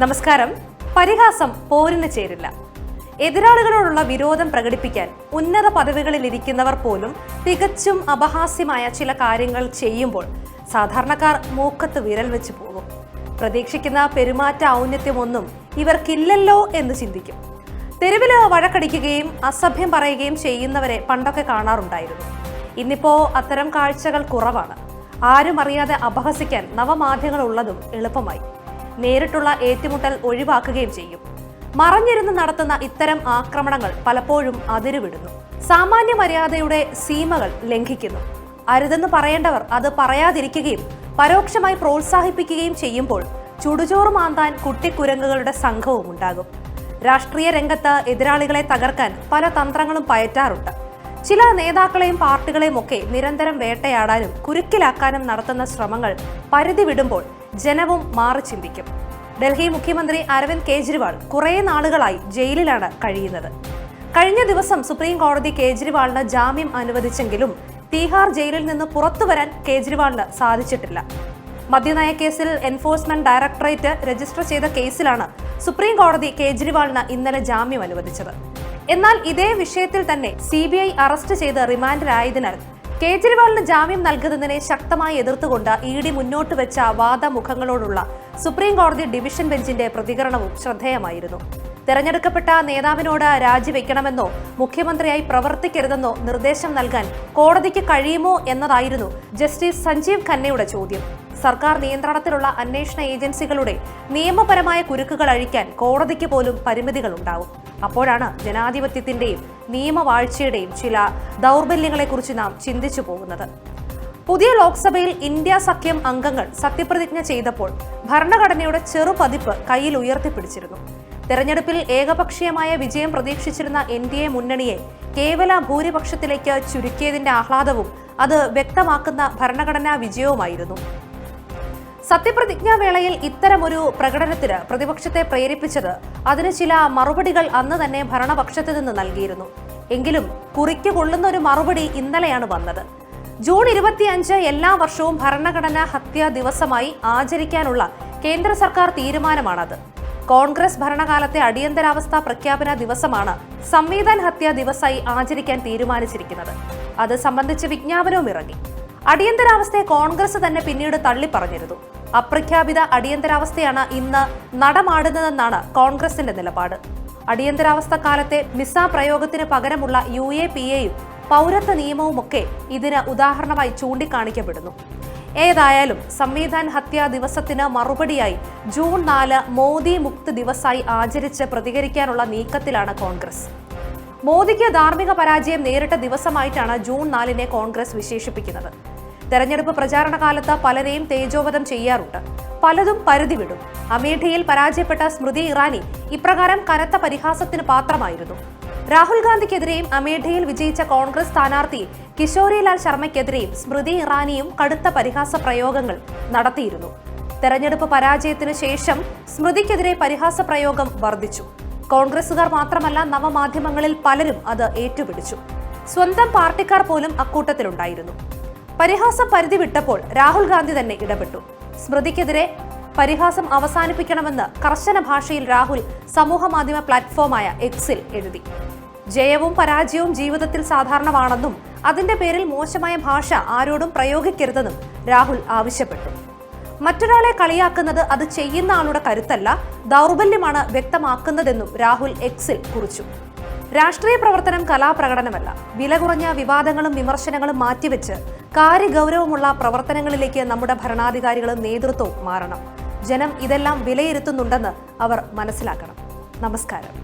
നമസ്കാരം. പരിഹാസം പോരിന് ചേരില്ല. എതിരാളികളോടുള്ള വിരോധം പ്രകടിപ്പിക്കാൻ ഉന്നത പദവികളിൽ ഇരിക്കുന്നവർ പോലും തികച്ചും അപഹാസ്യമായ ചില കാര്യങ്ങൾ ചെയ്യുമ്പോൾ സാധാരണക്കാർ മൂക്കത്ത് വിരൽ വെച്ച് പോകും. പ്രതീക്ഷിക്കുന്ന പെരുമാറ്റ ഔന്നത്യമൊന്നും ഇവർക്കില്ലല്ലോ എന്ന് ചിന്തിക്കും. തെരുവില് വഴക്കടിക്കുകയും അസഭ്യം പറയുകയും ചെയ്യുന്നവരെ പണ്ടൊക്കെ കാണാറുണ്ടായിരുന്നു. ഇന്നിപ്പോ അത്തരം കാഴ്ചകൾ കുറവാണ്. ആരും അറിയാതെ അപഹസിക്കാൻ നവമാധ്യമങ്ങൾ ഉള്ളതും എളുപ്പമായി. നേരിട്ടുള്ള ഏറ്റുമുട്ടൽ ഒഴിവാക്കുകയും ചെയ്യും. മറഞ്ഞിരുന്ന് നടത്തുന്ന ഇത്തരം ആക്രമണങ്ങൾ പലപ്പോഴും അതിരുവിടുന്നു. സാമാന്യ മര്യാദയുടെ സീമകൾ ലംഘിക്കുന്നു. അരുതെന്ന് പറയേണ്ടവർ അത് പറയാതിരിക്കുകയും പരോക്ഷമായി പ്രോത്സാഹിപ്പിക്കുകയും ചെയ്യുമ്പോൾ ചുടുചോറ് മാന്താൻ കുട്ടിക്കുരങ്ങുകളുടെ സംഘവും ഉണ്ടാകും. രാഷ്ട്രീയ രംഗത്ത് എതിരാളികളെ തകർക്കാൻ പല തന്ത്രങ്ങളും പയറ്റാറുണ്ട്. ചില നേതാക്കളെയും പാർട്ടികളെയും ഒക്കെ നിരന്തരം വേട്ടയാടാനും കുരുക്കിലാക്കാനും നടത്തുന്ന ശ്രമങ്ങൾ പരിധി വിടുമ്പോൾ ജനവും മാറി ചിന്തിക്കും. ഡൽഹി മുഖ്യമന്ത്രി അരവിന്ദ് കെജ്രിവാൾ കുറേ നാളുകളായി ജയിലിലാണ് കഴിയുന്നത്. കഴിഞ്ഞ ദിവസം സുപ്രീം കോടതി കേജ്രിവാളിന് ജാമ്യം അനുവദിച്ചെങ്കിലും തീഹാർ ജയിലിൽ നിന്ന് പുറത്തുവരാൻ കേജ്രിവാളിന് സാധിച്ചിട്ടില്ല. മദ്യനയ കേസിൽ എൻഫോഴ്സ്മെന്റ് ഡയറക്ടറേറ്റ് രജിസ്റ്റർ ചെയ്ത കേസിലാണ് സുപ്രീം കോടതി കേജ്രിവാളിന് ഇന്നലെ ജാമ്യം അനുവദിച്ചത്. എന്നാൽ ഇതേ വിഷയത്തിൽ തന്നെ CBI അറസ്റ്റ് ചെയ്ത് റിമാൻഡിലായതിനാൽ കേജ്രിവാളിന് ജാമ്യം നൽകുന്നതിനെ ശക്തമായി എതിർത്തുകൊണ്ട് ED മുന്നോട്ട് വെച്ച വാദമുഖങ്ങളോടുള്ള സുപ്രീം കോടതി ഡിവിഷൻ ബെഞ്ചിന്റെ പ്രതികരണവും ശ്രദ്ധേയമായിരുന്നു. തെരഞ്ഞെടുക്കപ്പെട്ട നേതാവിനോട് രാജിവെക്കണമെന്നോ മുഖ്യമന്ത്രിയായി പ്രവർത്തിക്കരുതെന്നോ നിർദ്ദേശം നൽകാൻ കോടതിക്ക് കഴിയുമോ എന്നതായിരുന്നു ജസ്റ്റിസ് സഞ്ജീവ് ഖന്നയുടെ ചോദ്യം. സർക്കാർ നിയന്ത്രണത്തിലുള്ള അന്വേഷണ ഏജൻസികളുടെ നിയമപരമായ കുരുക്കുകൾ അഴിക്കാൻ കോടതിക്ക് പോലും പരിമിതികളുണ്ടാവും. അപ്പോഴാണ് ജനാധിപത്യത്തിന്റെയും നിയമവാഴ്ചയുടെയും ചില ദൗർബല്യങ്ങളെക്കുറിച്ച് നാം ചിന്തിച്ചു പോകുന്നത്. പുതിയ ലോക്സഭയിൽ ഇന്ത്യ സഖ്യം അംഗങ്ങൾ സത്യപ്രതിജ്ഞ ചെയ്തപ്പോൾ ഭരണഘടനയുടെ ചെറുപതിപ്പ് കയ്യിൽ ഉയർത്തിപ്പിടിച്ചിരുന്നു. തെരഞ്ഞെടുപ്പിൽ ഏകപക്ഷീയമായ വിജയം പ്രതീക്ഷിച്ചിരുന്ന NDA മുന്നണിയെ കേവല ഭൂരിപക്ഷത്തിലേക്ക് ചുരുക്കിയതിന്റെ ആഹ്ലാദവും അത് വ്യക്തമാക്കുന്ന ഭരണഘടനാ വിജയവുമായിരുന്നു. സത്യപ്രതിജ്ഞാ വേളയിൽ ഇത്തരമൊരു പ്രകടനത്തിന് പ്രതിപക്ഷത്തെ പ്രേരിപ്പിച്ചത് അതിന് ചില മറുപടികൾ അന്ന് തന്നെ ഭരണപക്ഷത്തു നിന്ന് നൽകിയിരുന്നു. എങ്കിലും കുറിക്ക് കൊള്ളുന്ന ഒരു മറുപടി ഇന്നലെയാണ് വന്നത്. ജൂൺ 25 എല്ലാ വർഷവും ഭരണഘടനാ ഹത്യാ ദിവസമായി ആചരിക്കാനുള്ള കേന്ദ്ര സർക്കാർ തീരുമാനമാണത്. കോൺഗ്രസ് ഭരണകാലത്തെ അടിയന്തരാവസ്ഥ പ്രഖ്യാപന ദിവസമാണ് സംവിധാൻ ഹത്യാ ദിവസമായി ആചരിക്കാൻ തീരുമാനിച്ചിരിക്കുന്നത്. അത് സംബന്ധിച്ച് വിജ്ഞാപനവും ഇറങ്ങി. അടിയന്തരാവസ്ഥയെ കോൺഗ്രസ് തന്നെ പിന്നീട് തള്ളിപ്പറഞ്ഞിരുന്നു. അപ്രഖ്യാപിത അടിയന്തരാവസ്ഥയാണ് ഇന്ന് നടമാടുന്നതെന്നാണ് കോൺഗ്രസിന്റെ നിലപാട്. അടിയന്തരാവസ്ഥ കാലത്തെ മിസ പ്രയോഗത്തിന് പകരമുള്ള UAPAയും പൗരത്വ നിയമവുമൊക്കെ ഇതിന് ഉദാഹരണമായി ചൂണ്ടിക്കാണിക്കപ്പെടുന്നു. ഏതായാലും സംവിധാൻ ഹത്യാ ദിവസത്തിന് മറുപടിയായി ജൂൺ 4 മോദി മുക്ത് ദിവസമായി ആചരിച്ച് പ്രതികരിക്കാനുള്ള നീക്കത്തിലാണ് കോൺഗ്രസ്. മോദിക്ക് ധാർമ്മിക പരാജയം നേരിട്ട ദിവസമായിട്ടാണ് ജൂൺ 4 കോൺഗ്രസ് വിശേഷിപ്പിക്കുന്നത്. തെരഞ്ഞെടുപ്പ് പ്രചാരണ കാലത്ത് പലരെയും തേജോവധം ചെയ്യാറുണ്ട്. പലതും പരിധി വിടും. അമേഠിയിൽ പരാജയപ്പെട്ട സ്മൃതി ഇറാനി ഇപ്രകാരം കനത്ത പരിഹാസത്തിന് പാത്രമായിരുന്നു. രാഹുൽ ഗാന്ധിക്കെതിരെയും അമേഠിയിൽ വിജയിച്ച കോൺഗ്രസ് സ്ഥാനാർത്ഥി കിശോരിലാൽ ശർമ്മയ്ക്കെതിരെയും സ്മൃതി ഇറാനിയും കടുത്ത പരിഹാസ പ്രയോഗങ്ങൾ നടത്തിയിരുന്നു. തെരഞ്ഞെടുപ്പ് പരാജയത്തിനു ശേഷം സ്മൃതിക്കെതിരെ പരിഹാസ പ്രയോഗം വർദ്ധിച്ചു. കോൺഗ്രസുകാർ മാത്രമല്ല, നവമാധ്യമങ്ങളിൽ പലരും അത് ഏറ്റുപിടിച്ചു. സ്വന്തം പാർട്ടിക്കാർ പോലും അക്കൂട്ടത്തിലുണ്ടായിരുന്നു. പരിഹാസം പരിധി വിട്ടപ്പോൾ രാഹുൽ ഗാന്ധി തന്നെ ഇടപെട്ടു. സ്മൃതിക്കെതിരെ പരിഹാസം അവസാനിപ്പിക്കണമെന്ന് കർശന ഭാഷയിൽ രാഹുൽ സമൂഹമാധ്യമ പ്ലാറ്റ്ഫോമായ Xൽ എഴുതി. ജയവും പരാജയവും ജീവിതത്തിൽ സാധാരണമാണെന്നും അതിന്റെ പേരിൽ മോശമായ ഭാഷ ആരോടും പ്രയോഗിക്കരുതെന്നും രാഹുൽ ആവശ്യപ്പെട്ടു. മറ്റൊരാളെ കളിയാക്കുന്നത് അത് ചെയ്യുന്ന ആളുടെ കരുത്തല്ല, ദൗർബല്യമാണ് വ്യക്തമാക്കുന്നതെന്നും രാഹുൽ Xൽ കുറിച്ചു. രാഷ്ട്രീയ പ്രവർത്തനം കലാപ്രകടനമല്ല. വില കുറഞ്ഞ വിവാദങ്ങളും വിമർശനങ്ങളും മാറ്റിവെച്ച് കാര്യഗൗരവമുള്ള പ്രവർത്തനങ്ങളിലേക്ക് നമ്മുടെ ഭരണാധികാരികളും നേതൃത്വവും മാറണം. ജനം ഇതെല്ലാം വിലയിരുത്തുന്നുണ്ടെന്ന് അവർ മനസ്സിലാക്കണം. നമസ്കാരം.